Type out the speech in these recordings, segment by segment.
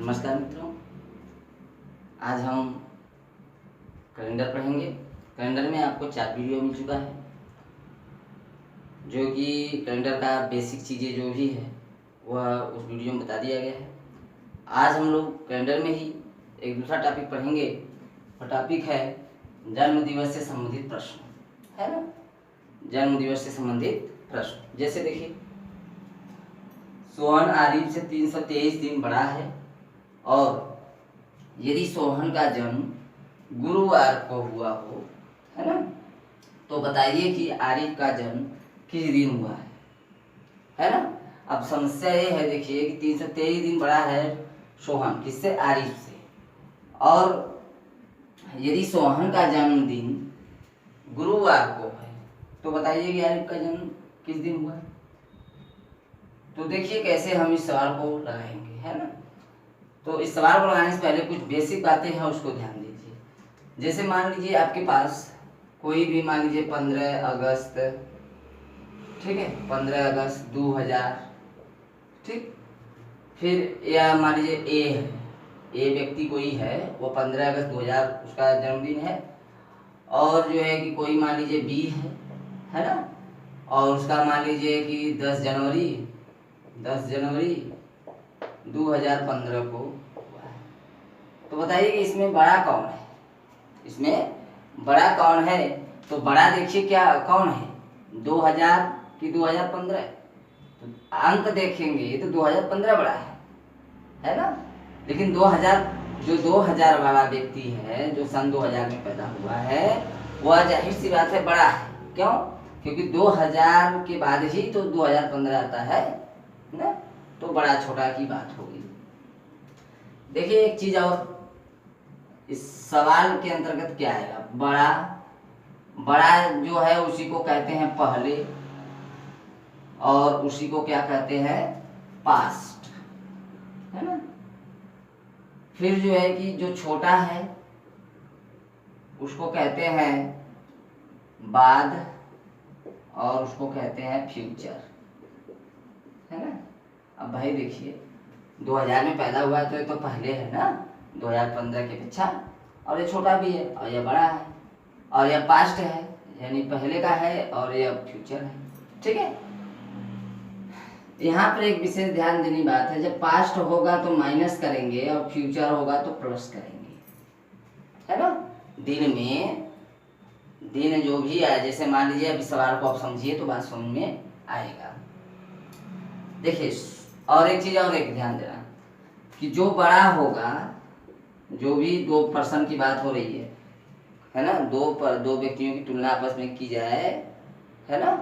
नमस्कार मित्रों, आज हम कैलेंडर पढ़ेंगे। कैलेंडर में आपको 4 वीडियो मिल चुका है, जो कि कैलेंडर का बेसिक चीज़ें जो भी है वह उस वीडियो में बता दिया गया है। आज हम लोग कैलेंडर में ही एक दूसरा टॉपिक पढ़ेंगे और टॉपिक है जन्म दिवस से संबंधित प्रश्न, है ना। जन्म दिवस से संबंधित प्रश्न, जैसे देखिए, सोहन आरिफ से 323 दिन बड़ा है और यदि सोहन का जन्म गुरुवार को हुआ हो, है ना, तो बताइए कि आरिफ का जन्म किस दिन हुआ है ना। अब समस्या ये है, देखिए कि 323 दिन बड़ा है सोहन, किससे? आरिफ से। और यदि सोहन का जन्मदिन गुरुवार को है तो बताइए कि आरिफ का जन्म किस दिन हुआ है। तो देखिए कैसे हम इस सवाल को लगाएंगे, है ना। तो इस सवाल को लगाने से पहले कुछ बेसिक बातें हैं, उसको ध्यान दीजिए। जैसे मान लीजिए आपके पास कोई भी, मान लीजिए 15 अगस्त, ठीक है, 15 अगस्त 2000, ठीक। फिर या मान लीजिए ए है, ए व्यक्ति कोई है, वो 15 अगस्त 2000 उसका जन्मदिन है। और जो है कि कोई मान लीजिए बी है ना, और उसका मान लीजिए कि 10 जनवरी 2015 को हुआ है। तो बताइए कि इसमें बड़ा कौन है? इसमें बड़ा कौन है? तो बड़ा देखिए क्या कौन है, 2000 कि 2015? तो अंक देखेंगे तो 2015 बड़ा है ना। लेकिन 2000 वाला व्यक्ति है, जो सन 2000 में पैदा हुआ है, वह जाहिर सी बात है बड़ा है। क्यों? क्योंकि 2000 के बाद ही तो 2015 आता है ना। तो बड़ा छोटा की बात होगी। देखिए एक चीज और, इस सवाल के अंतर्गत क्या आएगा, बड़ा जो है उसी को कहते हैं पहले, और उसी को क्या कहते हैं? पास्ट, है ना। फिर जो है कि जो छोटा है उसको कहते हैं बाद, और उसको कहते हैं फ्यूचर, है ना। अब भाई देखिए, 2000 में पैदा हुआ है तो ये तो पहले है ना, 2015 के पीछा, और ये छोटा भी है और ये बड़ा है, और यह पास्ट है यानी पहले का है, और यह फ्यूचर है, ठीक है। यहाँ पर एक विशेष ध्यान देनी बात है, जब पास्ट होगा तो माइनस करेंगे और फ्यूचर होगा तो प्लस करेंगे, है ना। दिन जो भी आए, जैसे मान लीजिए अभी सवाल को आप समझिए तो बात समझ में आएगा। देखिए और एक चीज और एक ध्यान देना कि जो बड़ा होगा, जो भी दो पर्सन की बात हो रही है ना, दो व्यक्तियों की तुलना आपस में की जाए, है ना,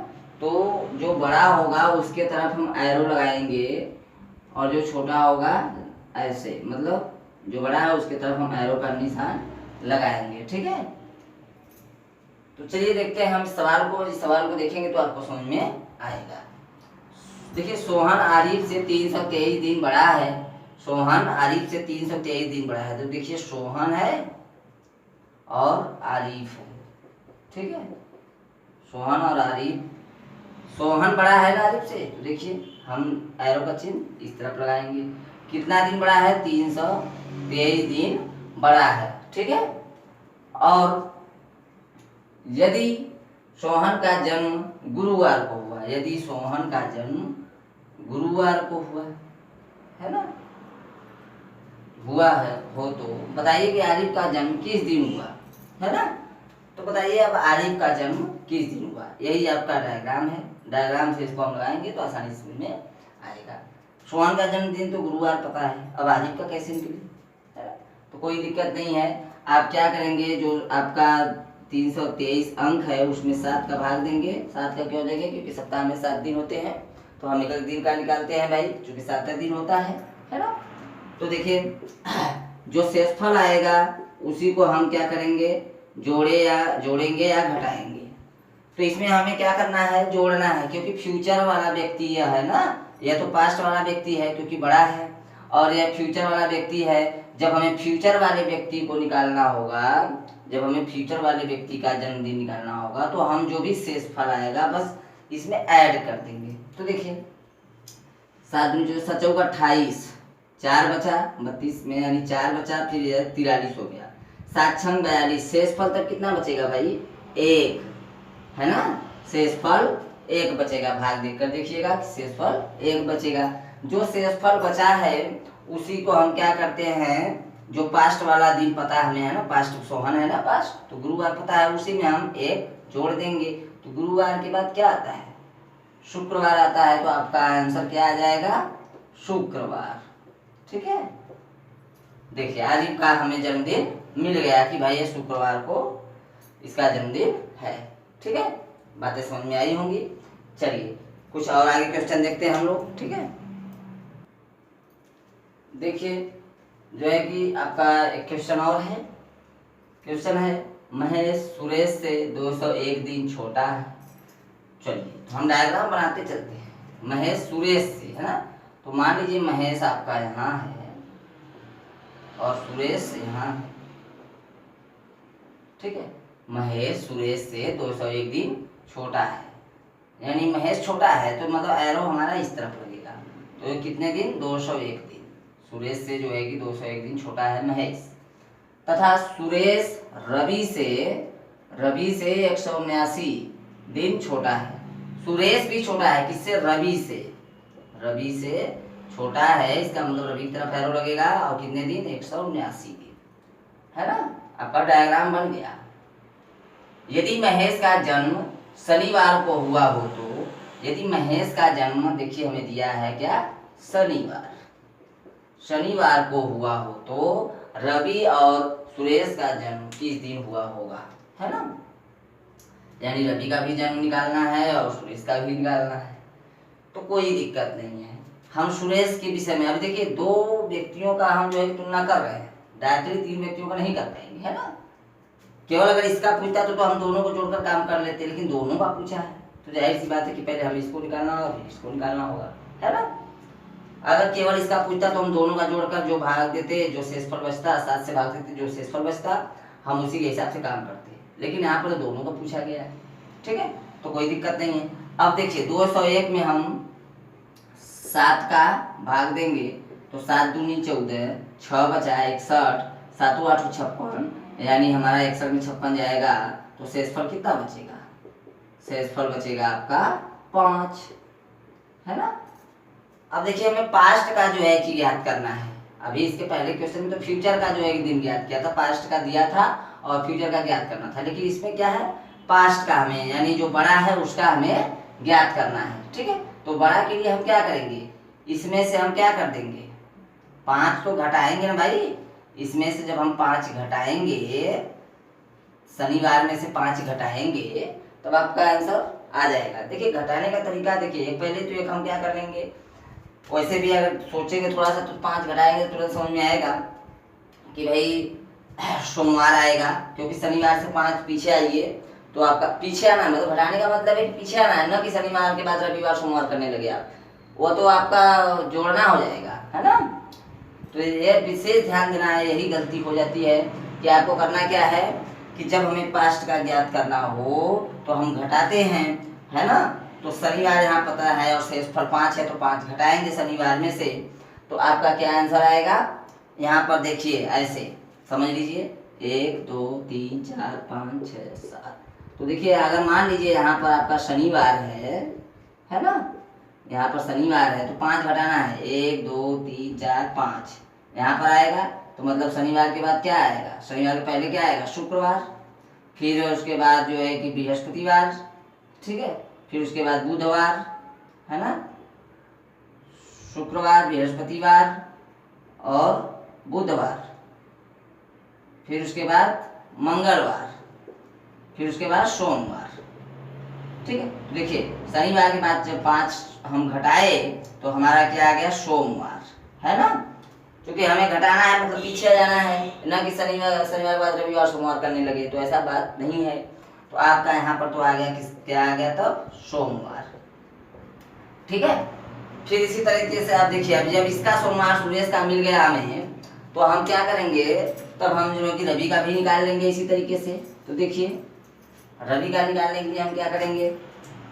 तो जो बड़ा होगा उसके तरफ हम एरो लगाएंगे, और जो छोटा होगा ऐसे, मतलब जो बड़ा है उसके तरफ हम एरो का निशान लगाएंगे, ठीक है। तो चलिए देखते हैं हम इस सवाल को देखेंगे तो आपको समझ में आएगा। देखिए, सोहन आरिफ से 323 दिन बड़ा है। सोहन आरिफ से 323 दिन बड़ा है। तो देखिए सोहन है और आरिफ है, ठीक है। सोहन और आरिफ, सोहन बड़ा है ना आरिफ से, तो देखिए हम एरो का चिन्ह इस तरफ लगाएंगे। कितना दिन बड़ा है? 323 दिन बड़ा है, ठीक है। और यदि सोहन का जन्म गुरुवार को हुआ, यदि सोहन का जन्म गुरुवार को हुआ है ना, हुआ है हो, तो बताइए कि आरिफ का जन्म किस दिन हुआ, है ना। तो बताइए अब आरिफ का जन्म किस दिन हुआ। यही आपका डायग्राम है, डायग्राम से इसको हम लगाएंगे तो आसानी से में आएगा। सोहन का जन्मदिन तो गुरुवार पता है, अब आरिफ का कैसे निकले, है ना। तो कोई दिक्कत नहीं है। आप क्या करेंगे, जो आपका 323 अंक है उसमें 7 का भाग देंगे। 7 का क्यों देंगे? क्योंकि सप्ताह में 7 दिन होते हैं, तो हम एक दिन का निकालते हैं भाई, क्योंकि 7 दिन होता है ना। तो देखिए जो शेषफल आएगा उसी को हम क्या करेंगे, जोड़ेंगे या घटाएंगे। तो इसमें हमें क्या करना है? जोड़ना है, क्योंकि फ्यूचर वाला व्यक्ति यह है ना, यह तो पास्ट वाला व्यक्ति है क्योंकि बड़ा है, और यह फ्यूचर वाला व्यक्ति है। जब हमें फ्यूचर वाले व्यक्ति को निकालना होगा, जब हमें फ्यूचर वाले व्यक्ति का जन्मदिन निकालना होगा, तो हम जो भी शेषफल आएगा बस इसमें ऐड कर देंगे। तो देखिए 7 दूनी 28, 4 बचा 32 में, यानी 4 बचा, फिर 43 हो गया, 7 छंग 42, शेषफल तब कितना बचेगा भाई 1, है ना, शेषफल 1 बचेगा। भाग देकर देखिएगा शेषफल 1 बचेगा। जो शेषफल बचा है उसी को हम क्या करते हैं, जो पास्ट वाला दिन पता है हमें, है ना, पास्ट सोहन है ना पास्ट, तो गुरुवार पता है, उसी में हम 1 जोड़ देंगे। तो गुरुवार के बाद क्या आता है, शुक्रवार आता है, तो आपका आंसर क्या आ जाएगा, शुक्रवार। ठीक है, देखिए आज का हमें जन्मदिन मिल गया कि भाई ये शुक्रवार को इसका जन्मदिन है। ठीक है, बातें समझ में आई होंगी। चलिए कुछ और आगे क्वेश्चन देखते हैं हम लोग। ठीक है, देखिए जो है कि आपका एक क्वेश्चन और है। क्वेश्चन है महेश सुरेश से 201 दिन छोटा है। चलिए तो हम डायग्राम बनाते चलते हैं। महेश सुरेश से, है ना, तो मान लीजिए महेश आपका यहाँ है और सुरेश यहाँ है। ठीक है, महेश सुरेश से 201 दिन छोटा है, यानी महेश छोटा है तो मतलब एरो हमारा इस तरफ लगेगा, तो ये कितने दिन 201 दिन। सुरेश से जो है कि 201 दिन छोटा है महेश, तथा सुरेश रवि से 179 दिन छोटा है। सुरेश भी छोटा है, किससे, रवि से छोटा है, इसका मतलब रवि की तरफ एरो लगेगा, और कितने दिन 179 दिन, है ना। आपका डायग्राम बन गया। यदि महेश का जन्म शनिवार को हुआ हो तो, यदि महेश का जन्म देखिए हमें दिया है क्या, शनिवार को हुआ हो तो रवि और सुरेश का जन्म किस दिन हुआ होगा, है ना, यानी रवि का भी जन्म निकालना है और सुरेश का भी निकालना है, तो कोई दिक्कत नहीं है। हम सुरेश के विषय में, अब देखिए 2 व्यक्तियों का हम जो है तुलना कर रहे हैं, डायरेक्टली 3 व्यक्तियों का नहीं कर पाएंगे, है ना। केवल अगर इसका पूछता तो हम दोनों को जोड़कर काम कर लेते, लेकिन दोनों का पूछा है तो जाहिर सी बात है कि पहले हमें इसको निकालना होगा फिर इसको निकालना होगा, है ना। अगर केवल इसका पूछता तो हम दोनों का जोड़कर जो भाग देते, जो शेषफल बचता, 7 से भाग देते, जो शेषफल बचता हम उसी के हिसाब से काम करते, लेकिन यहाँ पर दोनों का पूछा गया है। ठीक है, तो कोई दिक्कत नहीं है। अब देखिए 201 में हम 7 का भाग देंगे तो 7 दूनी 14, 6 बचा 61, 7 8 56, यानी हमारा 61 में 56 जाएगा, तो शेषफल कितना बचेगा, शेषफल बचेगा आपका 5, है ना। अब देखिए हमें पास्ट का जो है कि ज्ञात करना है। अभी इसके पहले क्वेश्चन में तो फ्यूचर का जो है दिन ज्ञात किया था, पास्ट का दिया था और फ्यूचर का ज्ञात करना था, लेकिन इसमें क्या है, पास्ट का हमें, यानी जो बड़ा है उसका हमें ज्ञात करना है। ठीक है, तो बड़ा के लिए हम क्या करेंगे, इसमें से हम क्या कर देंगे, 5 तो घटाएंगे ना भाई, इसमें से जब हम 5 घटाएंगे, शनिवार में से 5 घटाएंगे तब आपका आंसर आ जाएगा। देखिए घटाने का तरीका देखिए, पहले तो एक हम क्या कर लेंगे, वैसे भी अगर सोचेंगे थोड़ा सा तो 5 घटाएंगे तो तुरंत समझ में आएगा कि भाई सोमवार आएगा, क्योंकि शनिवार से 5 पीछे आइए तो आपका पीछे आना है, मतलब घटाने का मतलब है कि पीछे आना है, ना कि शनिवार के बाद रविवार सोमवार करने लगे आप, वो तो आपका जोड़ना हो जाएगा, है ना। तो ये विशेष ध्यान देना है, यही गलती हो जाती है कि आपको करना क्या है कि जब हमें पास्ट का ज्ञात करना हो तो हम घटाते हैं, है ना। तो शनिवार यहाँ पता है और शेषफल 5 है तो 5 घटाएंगे शनिवार में से, तो आपका क्या आंसर आएगा, यहाँ पर देखिए ऐसे समझ लीजिए 1 2 3 4 5 6 7, तो देखिए अगर मान लीजिए यहाँ पर आपका शनिवार है ना, यहाँ पर शनिवार है तो 5 घटाना है, 1 2 3 4 5 यहाँ पर आएगा, तो मतलब शनिवार के बाद क्या आएगा, शनिवार के पहले क्या आएगा, शुक्रवार, फिर उसके बाद जो है कि बृहस्पतिवार, ठीक है, फिर उसके बाद बुधवार, है ना, शुक्रवार, बृहस्पतिवार और बुधवार, फिर उसके बाद मंगलवार, फिर उसके बाद सोमवार। ठीक है, तो देखिए शनिवार के बाद जब 5 हम घटाए तो हमारा क्या आ गया, सोमवार, है ना, क्योंकि हमें घटाना है मतलब पीछे जाना है, ना कि शनिवार के बाद रविवार सोमवार करने लगे, तो ऐसा बात नहीं है। तो आपका यहाँ पर तो आ गया क्या आ गया, तब सोमवार। ठीक है, फिर इसी तरीके से आप देखिए, अब जब इसका सोमवार सुरेश का मिल गया हमें, तो हम क्या करेंगे, तब हम जो है कि रवि का भी निकाल लेंगे इसी तरीके से। तो देखिए रवि का निकालने के लिए हम क्या करेंगे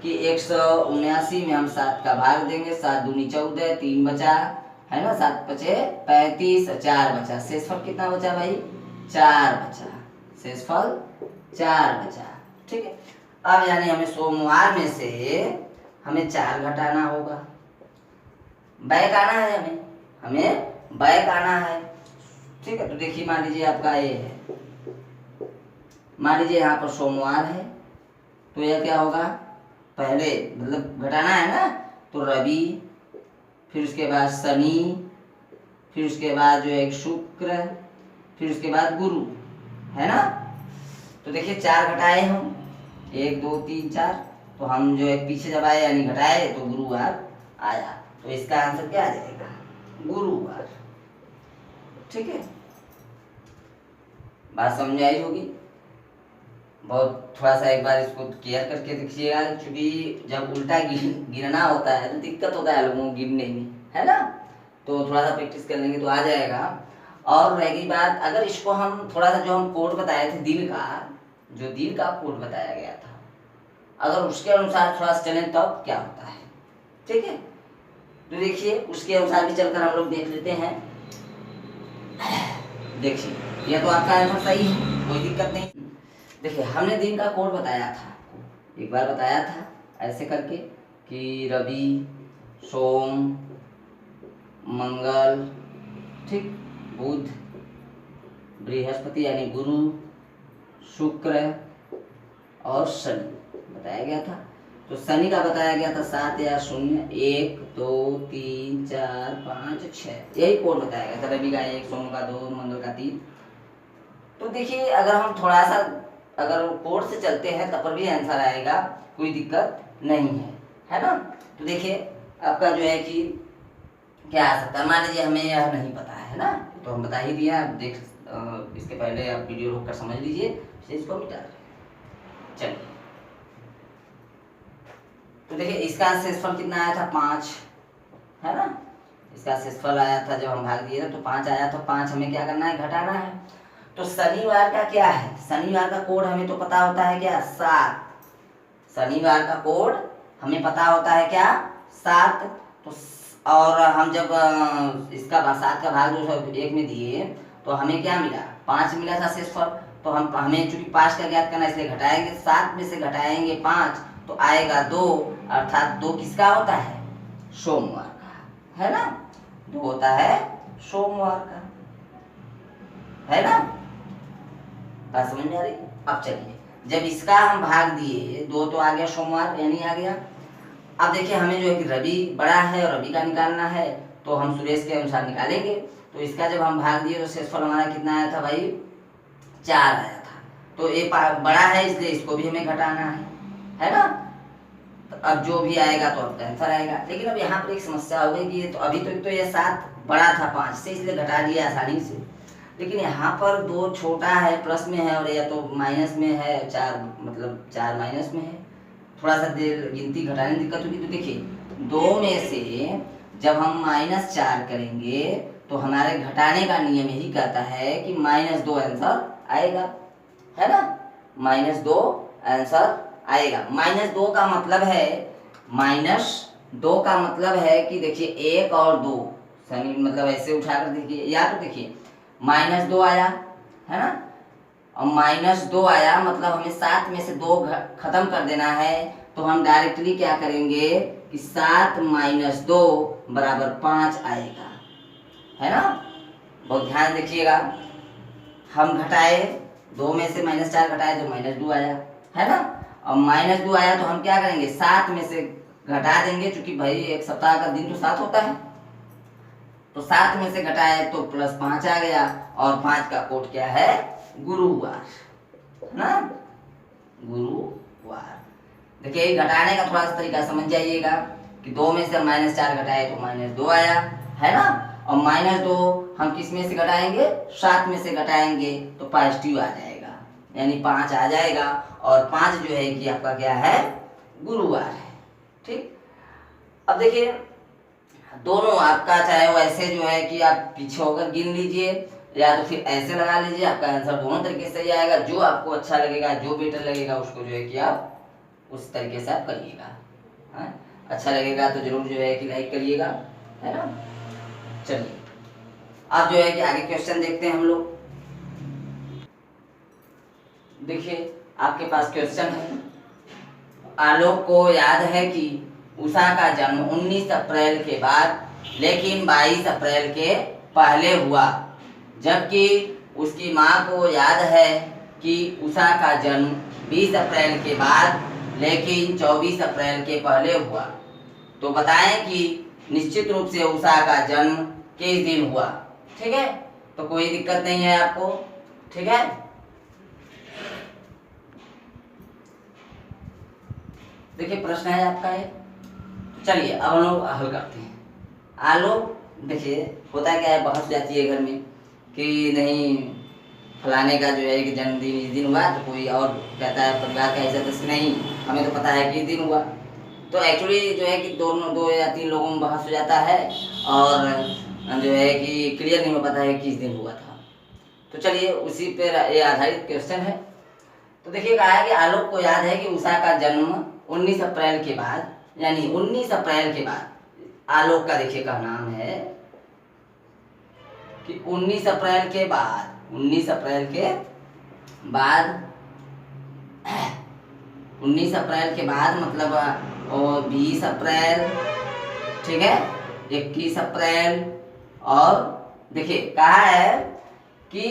कि 179 में हम 7 का भाग देंगे, 7 दूनी 14, 3 बचा है ना, 7 पचे 35, 4 बचा, शेषफल कितना बचा भाई, 4 बचा, शेषफल 4 बचा। ठीक है, अब यानी हमें सोमवार में से हमें 4 घटाना होगा, बैक आना है, हमें बैक आना है। ठीक है, तो देखिए मान लीजिए आपका ये है, मान लीजिए यहाँ पर सोमवार है, तो यह क्या होगा, पहले मतलब घटाना है ना, तो रवि, फिर उसके बाद शनि, फिर उसके बाद जो है शुक्र, फिर उसके बाद गुरु, है ना। तो देखिए 4 घटाए हम, 1 2 3 4, तो हम जो है पीछे जब आए यानी घटाए तो गुरुवार आया, तो इसका आंसर क्या आ जाएगा, गुरुवार। ठीक है, बात समझ आई होगी। बहुत थोड़ा सा एक बार इसको क्लियर करके देखिएगा, क्योंकि जब उल्टा गिनना होता है तो दिक्कत होता है लोगों को गिनने में, है ना। तो थोड़ा सा प्रैक्टिस कर लेंगे तो आ जाएगा। और रहेगी बात, अगर इसको हम थोड़ा सा जो हम कोड बताए थे दिन का, जो दिन का कोड बताया गया था, अगर उसके अनुसार थोड़ा सा चलें तब क्या होता है। ठीक है, तो देखिए उसके अनुसार भी चलकर हम लोग देख लेते हैं। देखिए यह तो आपका आंसर सही है, कोई दिक्कत नहीं। देखिए हमने दिन का कोड बताया था, एक बार बताया था ऐसे करके कि रवि, सोम, मंगल, ठीक, बुध, बृहस्पति यानी गुरु, शुक्र और शनि बताया गया था। तो शनि का बताया गया था 7 या 0, 1 2 3 4 5 6, यही कोड बताया गया था। रवि का 1, सोम का 2, मंगल का 3। तो देखिए अगर हम थोड़ा सा अगर कोड से चलते हैं तब पर भी आंसर आएगा, कोई दिक्कत नहीं है ना। तो देखिए आपका जो है कि क्या आ सकता है, मान लीजिए हमें यह नहीं पता है ना, तो हम बता ही दिया। आप देख इसके पहले आप वीडियो रोक कर समझ लीजिए, फिर इसको मिटा दें। चलिए, तो देखिए इसका शेषफल कितना आया था, 5, है ना। इसका शेषफल आया था जब हम भाग दिए थे तो 5 आया, तो 5 हमें क्या करना है, घटाना है। तो शनिवार का क्या है, शनिवार का कोड हमें तो पता होता है क्या, 7। शनिवार का कोड हमें पता होता है क्या, 7। तो और हम जब इसका 7 का भाग 201 में दिए तो हमें क्या मिला, 5 मिला था शेषफल। तो हमें चूंकि 5 का ज्ञात करना, इसलिए घटाएंगे, 7 में से घटाएंगे 5 तो आएगा 2, अर्थात 2 किसका होता है, सोमवार का, है ना। 2 होता है सोमवार का, है ना। बात समझ में आ रही। अब चलिए, जब इसका हम भाग दिए 2 तो आ गया सोमवार, यानी आ गया। अब देखिए हमें जो है कि रवि बड़ा है और रवि का निकालना है, तो हम सुरेश के अनुसार निकालेंगे। तो इसका जब हम भाग दिए तो शेषफल हमारा कितना आया था भाई, 4 आया था। तो ये बड़ा है इसलिए इसको भी हमें घटाना है ना। तो अब जो भी आएगा तो अब आंसर आएगा। लेकिन अब यहाँ पर एक समस्या हो गई कि ये तो अभी तो ये 7 बड़ा था 5 से, इसलिए घटा दिया आसानी से। लेकिन यहाँ पर 2 छोटा है, प्लस में है, और या तो माइनस में है, 4 मतलब 4 माइनस में है, थोड़ा सा देर गिनती घटाने में दिक्कत होगी। तो देखिए 2 में से जब हम -4 करेंगे तो हमारे घटाने का नियम यही कहता है कि -2 आंसर आएगा, है ना। -2 आंसर आएगा। -2 का मतलब है, -2 का मतलब है कि देखिए 1 और 2 मतलब ऐसे उठाकर देखिए, या तो देखिए -2 आया, है ना, और -2 आया मतलब हमें 7 में से 2 खत्म कर देना है। तो हम डायरेक्टली क्या करेंगे कि 7 - 2 बराबर 5 आएगा, है ना। बहुत ध्यान देखिएगा, हम घटाए 2 में से -4 घटाए तो -2 आया, है ना। और -2 आया तो हम क्या करेंगे, 7 में से घटा देंगे, क्योंकि भाई एक सप्ताह का दिन तो 7 होता है। तो 7 में से घटाए तो +5 आ गया, और 5 का कोड क्या है, गुरुवार, ना, गुरुवार। देखिए घटाने का थोड़ा सा तरीका समझ जाइएगा कि 2 में से -4 घटाए तो -2 आया, है ना। और -2 हम किस में से घटाएंगे, 7 में से घटाएंगे तो पॉजिटिव आ जाएगा, यानी 5 आ जाएगा। और 5 जो है कि आपका क्या है, गुरुवार है। ठीक, अब देखिए दोनों आपका, चाहे वो ऐसे जो है कि आप पीछे होकर गिन लीजिए, या तो फिर ऐसे लगा लीजिए, आपका आंसर दोनों तरीके से ही आएगा। जो आपको अच्छा लगेगा, जो बेटर लगेगा, उसको जो है कि आप उस तरीके से आप करिएगा। अच्छा लगेगा तो जरूर जो है कि लाइक करिएगा, है ना। चलिए अब जो है कि आगे क्वेश्चन देखते हैं हम लोग। देखिए आपके पास क्वेश्चन है, आलोक को याद है कि उषा का जन्म 19 अप्रैल के बाद लेकिन 22 अप्रैल के पहले हुआ, जबकि उसकी माँ को याद है कि उषा का जन्म 20 अप्रैल के बाद लेकिन 24 अप्रैल के पहले हुआ। तो बताएं कि निश्चित रूप से उषा का जन्म किस दिन हुआ। ठीक है, तो कोई दिक्कत नहीं है आपको। ठीक है, देखिए प्रश्न है आपका है। चलिए अब हम लोग हल करते हैं। आलोक, देखिए होता क्या है, बहस जाती है घर में कि नहीं फलाने का जो है कि जन्मदिन इस दिन हुआ, तो कोई और कहता है परिवार का ऐसा सदस्य नहीं हमें तो पता है कि इस दिन हुआ। तो एक्चुअली जो है कि दोनों 2 या 3 लोगों में बहस हो जाता है और जो है कि क्लियर नहीं हो पाता है किस दिन हुआ था। तो चलिए उसी पर ये आधारित क्वेश्चन है। तो देखिए कहा है कि आलोक को याद है कि उषा का जन्म 19 अप्रैल के बाद, यानी 19 अप्रैल के बाद आलोक का देखिए का नाम है कि 19 अप्रैल के बाद, 19 अप्रैल के बाद 19 अप्रैल के बाद मतलब 20 अप्रैल, ठीक है, 21 अप्रैल, और देखिए कहा है कि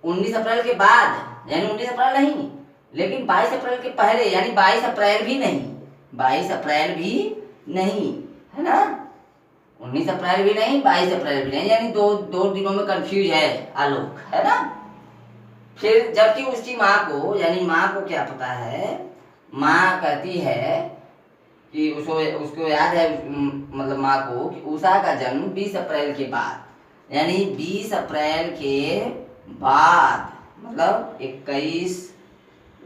19 अप्रैल के बाद यानी 19 अप्रैल नहीं लेकिन 22 अप्रैल के पहले, यानी 22 अप्रैल भी नहीं, 22 अप्रैल भी नहीं, है ना, 19 अप्रैल भी नहीं 22 अप्रैल भी नहीं, यानी दो दिनों में कंफ्यूज है आलोक, है ना। फिर जबकि उसकी माँ को, यानी माँ को क्या पता है, माँ कहती है कि उसको याद है, मतलब माँ को, कि उषा का जन्म 20 अप्रैल के बाद, यानी 20 अप्रैल के बाद, मतलब 21,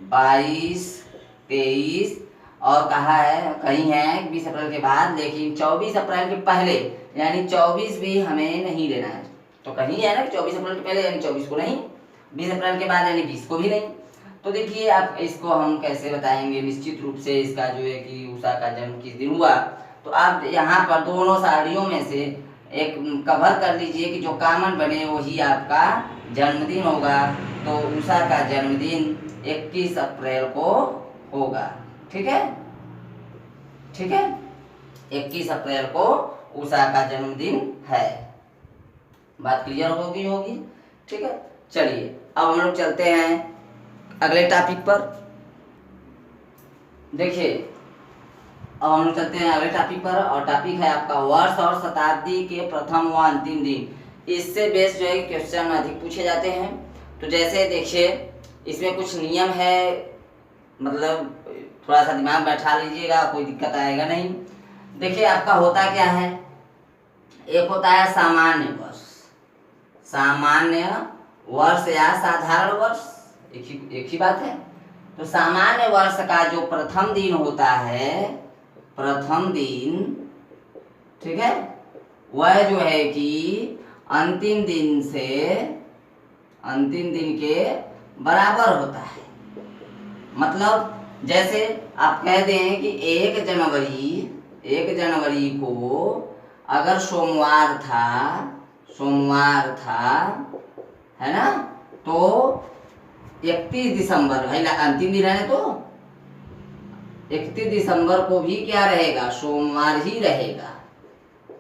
22, 23 और कहा है कहीं है 20 अप्रैल के बाद लेकिन 24 अप्रैल के पहले, यानी 24 भी हमें नहीं लेना है। तो कहीं है ना कि 24 अप्रैल के पहले यानी 24 को नहीं, 20 अप्रैल के बाद यानी 20 को भी नहीं। तो देखिए आप इसको हम कैसे बताएंगे, निश्चित रूप से इसका जो है कि उषा का जन्म किस दिन हुआ। तो आप यहाँ पर दोनों साड़ियों में से एक कवर कर लीजिए कि जो कॉमन बने वही आपका जन्मदिन होगा। तो उषा का जन्मदिन 21 अप्रैल को होगा। ठीक है, ठीक है, 21 अप्रैल को उषा का जन्मदिन है। बात क्लियर होगी। ठीक है, चलिए अब हम लोग चलते हैं अगले टॉपिक पर। देखिए अब हम लोग चलते हैं अगले टॉपिक पर, और टॉपिक है आपका वर्ष और शताब्दी के प्रथम व अंतिम दिन। इससे बेस जो है क्वेश्चन अधिक पूछे जाते हैं। तो जैसे देखिए इसमें कुछ नियम है, मतलब थोड़ा सा दिमाग बैठा लीजिएगा, कोई दिक्कत आएगा नहीं। देखिए आपका होता क्या है, एक होता है सामान्य वर्ष, सामान्य वर्ष या साधारण वर्ष, एक ही बात है। तो सामान्य वर्ष का जो प्रथम दिन होता है, प्रथम दिन, ठीक है, वह जो है कि अंतिम दिन के बराबर होता है। मतलब जैसे आप कह दें कि 1 जनवरी को अगर सोमवार था, है ना, तो 31 दिसंबर, भाई अंतिम दिन है, तो 31 दिसंबर को भी क्या रहेगा, सोमवार ही रहेगा।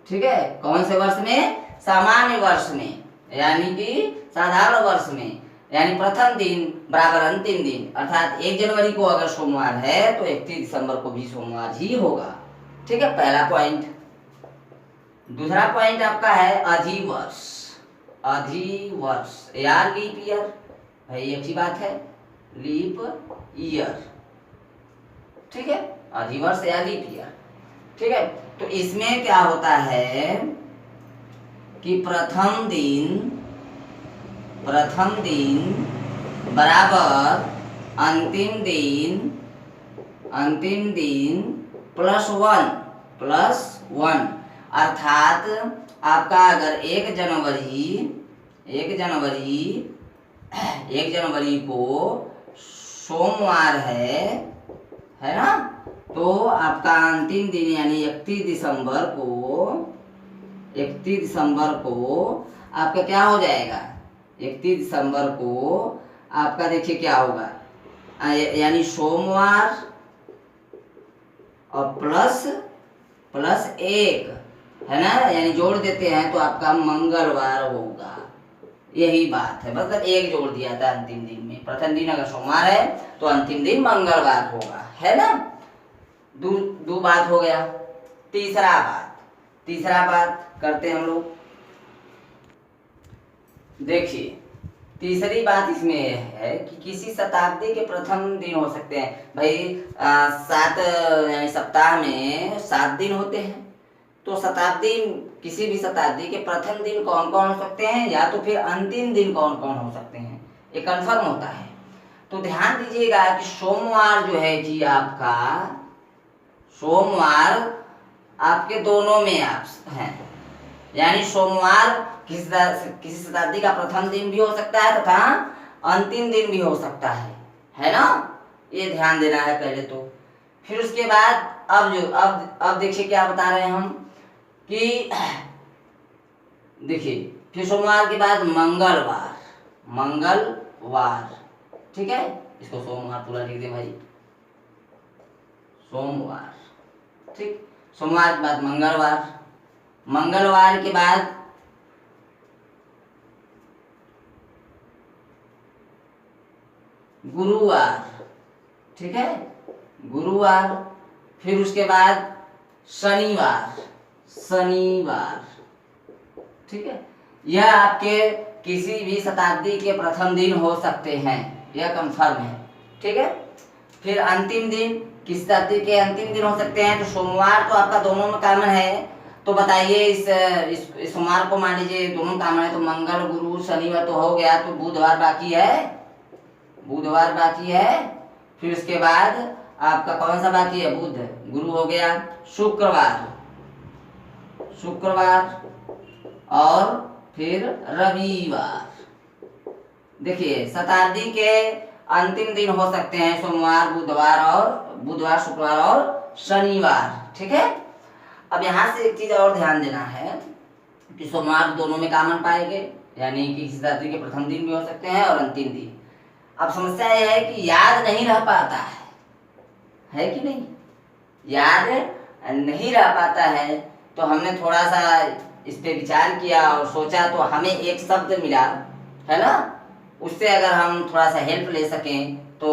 ठीक है, कौन से वर्ष में, सामान्य वर्ष में, यानी कि साधारण वर्ष में, यानी प्रथम दिन बराबर अंतिम दिन, अर्थात 1 जनवरी को अगर सोमवार है तो 31 दिसंबर को भी सोमवार ही होगा। ठीक है, पहला पॉइंट। दूसरा पॉइंट आपका है अधिवर्ष, अधिवर्ष या लीप ईयर, भाई एक ही बात है, लीप ईयर। ठीक है, अधिवर्ष या लीप ईयर। ठीक है, तो इसमें क्या होता है कि प्रथम दिन बराबर अंतिम दिन प्लस वन, अर्थात आपका अगर 1 जनवरी को सोमवार है ना, तो आपका अंतिम दिन यानी 31 दिसंबर को 31 दिसंबर को आपका क्या हो जाएगा, 31 दिसंबर को आपका देखिए क्या होगा, यानी सोमवार और प्लस प्लस 1 है ना, यानी जोड़ देते हैं तो आपका मंगलवार होगा। यही बात है, मतलब 1 जोड़ दिया था अंतिम दिन में। प्रथम दिन अगर सोमवार है तो अंतिम दिन मंगलवार होगा, है ना। दो बात हो गया। तीसरा बात करते हैं हम लोग। देखिए तीसरी बात इसमें यह है कि किसी शताब्दी के प्रथम दिन हो सकते हैं। भाई 7 यानी सप्ताह में 7 दिन होते हैं, तो शताब्दी किसी भी शताब्दी के प्रथम दिन कौन कौन हो सकते हैं या तो फिर अंतिम दिन कौन कौन हो सकते हैं, ये कंफर्म होता है। तो ध्यान दीजिएगा कि सोमवार जो है जी आपका, सोमवार आपके दोनों में आप हैं, यानी सोमवार किसी शताब्दी का प्रथम दिन भी हो सकता है तथा अंतिम दिन भी हो सकता है ना। ये ध्यान देना है पहले तो। फिर उसके बाद अब देखिए क्या बता रहे हैं हम कि देखिए फिर सोमवार के बाद मंगलवार, ठीक है, इसको सोमवार पूरा लिख दे भाई, सोमवार, ठीक। सोमवार के बाद मंगलवार के बाद गुरुवार, ठीक है, गुरुवार। फिर उसके बाद शनिवार, ठीक है। यह आपके किसी भी शताब्दी के प्रथम दिन हो सकते हैं, यह कंफर्म है, ठीक है। फिर अंतिम दिन किस शताब्दी के अंतिम दिन हो सकते हैं, तो सोमवार तो आपका दोनों में कॉमन है, तो बताइए इस सोमवार को मान लीजिए दोनों कॉमन है, तो मंगल गुरु शनिवार तो हो गया, तो बुधवार बाकी है। फिर उसके बाद आपका कौन सा बाकी है, बुध, गुरु हो गया, शुक्रवार और फिर रविवार। देखिए शताब्दी के अंतिम दिन हो सकते हैं सोमवार, बुधवार, शुक्रवार और शनिवार, ठीक है। अब यहाँ से एक चीज और ध्यान देना है कि सोमवार दोनों में कॉमन पाएंगे, यानी कि शताब्दी के प्रथम दिन भी हो सकते हैं और अंतिम दिन। अब समस्या यह है कि याद नहीं रह पाता है कि नहीं, याद नहीं रह पाता है, तो हमने थोड़ा सा इस पे विचार किया और सोचा, तो हमें एक शब्द मिला है ना, उससे अगर हम थोड़ा सा हेल्प ले सकें तो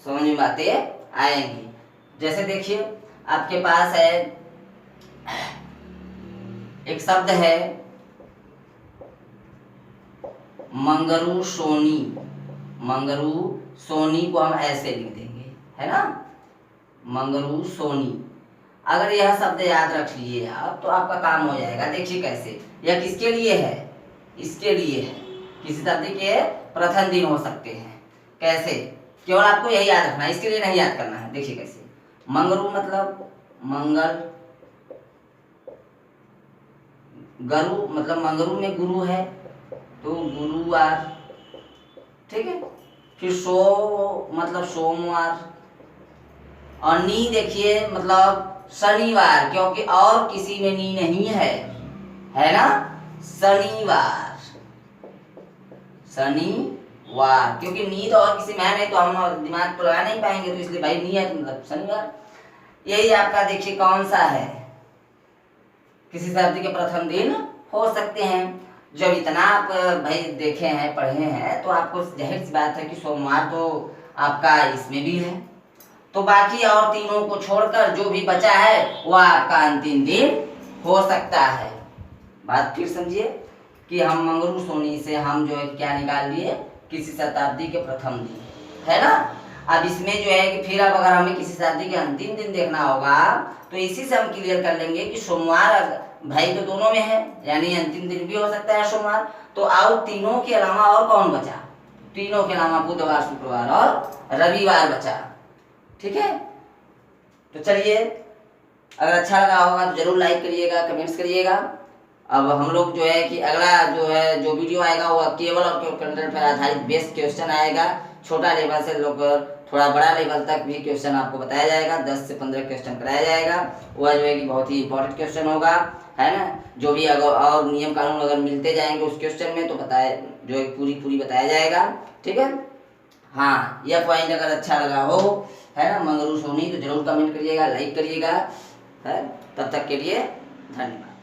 समझ में बातें आएंगी। जैसे देखिए आपके पास है एक शब्द है मंगरू सोनी को हम ऐसे लिख देंगे, है ना, मंगरू सोनी। अगर यह शब्द याद रख लिए आप तो आपका काम हो जाएगा। देखिए कैसे, यह किसके लिए है, इसके लिए है, किसी शताब्दी के प्रथम दिन हो सकते हैं। कैसे, केवल आपको यही याद रखना है, इसके लिए नहीं याद करना है। देखिए कैसे, मंगरू मतलब मंगल, गरु मतलब मंगरू में गुरु है तो गुरुवार, ठीक है। फिर सो मतलब सोमवार, और नी देखिए मतलब शनिवार, क्योंकि और किसी में नी नहीं है ना, शनिवार, क्योंकि नी तो और किसी में है नहीं, तो हम दिमाग को लगा नहीं पाएंगे, तो इसलिए भाई नी है तो मतलब शनिवार। यही आपका देखिए कौन सा है, किसी शताब्दी के प्रथम दिन हो सकते हैं। जब इतना आप भाई देखे हैं, पढ़े हैं, तो आपको जाहिर सी बात है कि सोमवार तो आपका इसमें भी है, तो बाकी और तीनों को छोड़कर जो भी बचा है वह आपका अंतिम दिन हो सकता है। बात फिर समझिए कि हम मंगरू सोनी से हम जो है क्या निकाल लिए, किसी शताब्दी के प्रथम दिन, है ना। अब इसमें जो है कि फिर अब अगर हमें किसी शताब्दी के अंतिम दिन देखना होगा तो इसी से हम क्लियर कर लेंगे कि सोमवार भाई तो दोनों में है, यानी अंतिम दिन भी हो सकता है सोमवार। तो आओ तीनों के अलावा और कौन बचा, तीनों के अलावा बुधवार, शुक्रवार और रविवार बचा, ठीक है। तो चलिए, अगर अच्छा लगा होगा तो जरूर लाइक करिएगा, कमेंट्स करिएगा। अब हम लोग जो है कि अगला जो वीडियो आएगा वो केवल और केवल कंटेंट पर आधारित बेस्ट क्वेश्चन आएगा। छोटा लेवल से लोग थोड़ा बड़ा लेवल तक भी क्वेश्चन आपको बताया जाएगा, 10 से 15 क्वेश्चन कराया जाएगा। वह जो है कि बहुत ही इंपॉर्टेंट क्वेश्चन होगा, है ना। जो भी अगर और नियम कानून अगर मिलते जाएंगे उस क्वेश्चन में तो बताए जो है पूरी बताया जाएगा, ठीक है। हाँ, यह पॉइंट अगर अच्छा लगा हो, है ना, मंगरू सोनी, तो जरूर कमेंट करिएगा, लाइक करिएगा, है। तब तक के लिए धन्यवाद।